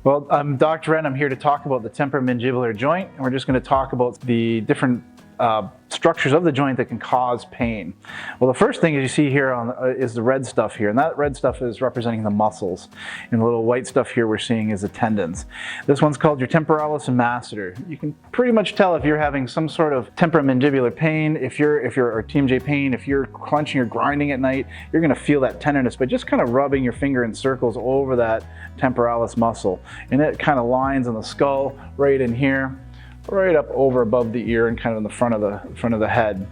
Well, I'm Dr. Renn. I'm here to talk about the temporomandibular joint, and we're just going to talk about the different structures of the joint that can cause pain. Well, the first thing you see here is the red stuff here, and that red stuff is representing the muscles, and the little white stuff here we're seeing is the tendons. This one's called your temporalis and masseter. You can pretty much tell if you're having some sort of temporomandibular pain, if you're or TMJ pain, if you're clenching or grinding at night, you're going to feel that tenderness by just kind of rubbing your finger in circles over that temporalis muscle, and it kind of lines on the skull right in here, right up over above the ear and kind of in the front of the head.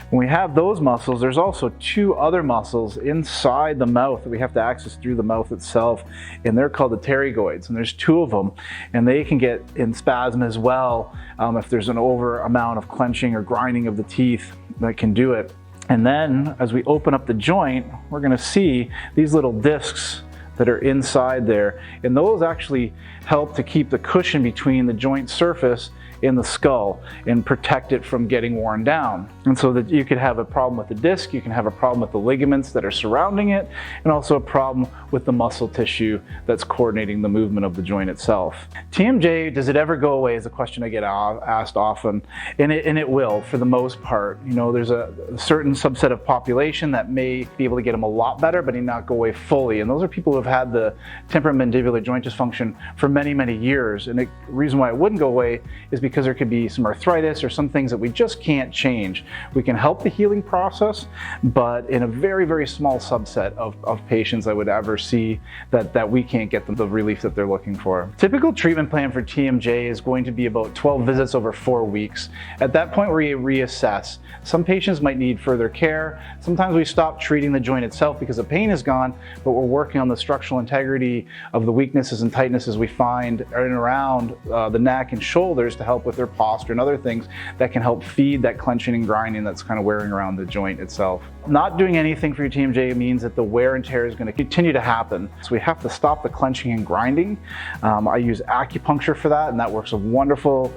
When we have those muscles, there's also two other muscles inside the mouth that we have to access through the mouth itself, and they're called the pterygoids, and there's two of them, and they can get in spasm as well if there's an over amount of clenching or grinding of the teeth that can do it. And then as we open up the joint, we're going to see these little discs that are inside there, and those actually help to keep the cushion between the joint surface in the skull and protect it from getting worn down. And so that you could have a problem with the disc, you can have a problem with the ligaments that are surrounding it, and also a problem with the muscle tissue that's coordinating the movement of the joint itself. TMJ, does it ever go away, is a question I get asked often, and it will for the most part. You know, there's a certain subset of population that may be able to get them a lot better, but not go away fully, and those are people who have had the temporomandibular joint dysfunction for many, many years. And the reason why it wouldn't go away is because there could be some arthritis or some things that we just can't change. We can help the healing process, but in a very, very small subset of patients I would ever see that we can't get them the relief that they're looking for. Typical treatment plan for TMJ is going to be about 12 visits over 4 weeks. At that point, we reassess. Some patients might need further care. Sometimes we stop treating the joint itself because the pain is gone, but we're working on the structural integrity of the weaknesses and tightnesses we find in and around the neck and shoulders to help with their posture and other things that can help feed that clenching and grinding that's kind of wearing around the joint itself. Not doing anything for your TMJ means that the wear and tear is going to continue to happen. So we have to stop the clenching and grinding. I use acupuncture for that, and that works a wonderful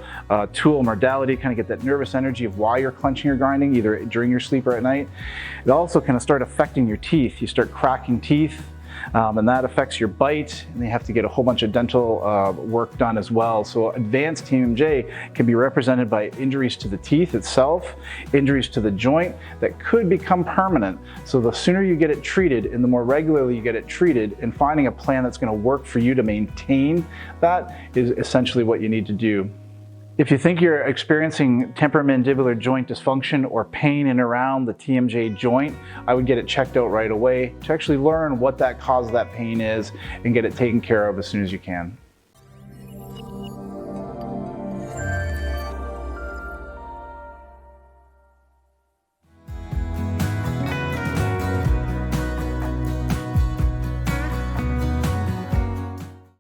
tool modality, kind of get that nervous energy of why you're clenching or grinding, either during your sleep or at night. It also kind of start affecting your teeth. You start cracking teeth. And that affects your bite, and you have to get a whole bunch of dental work done as well. So advanced TMJ can be represented by injuries to the teeth itself, injuries to the joint that could become permanent. So the sooner you get it treated and the more regularly you get it treated, and finding a plan that's going to work for you to maintain that is essentially what you need to do. If you think you're experiencing temporomandibular joint dysfunction or pain in and around the TMJ joint, I would get it checked out right away to actually learn what that cause of that pain is and get it taken care of as soon as you can.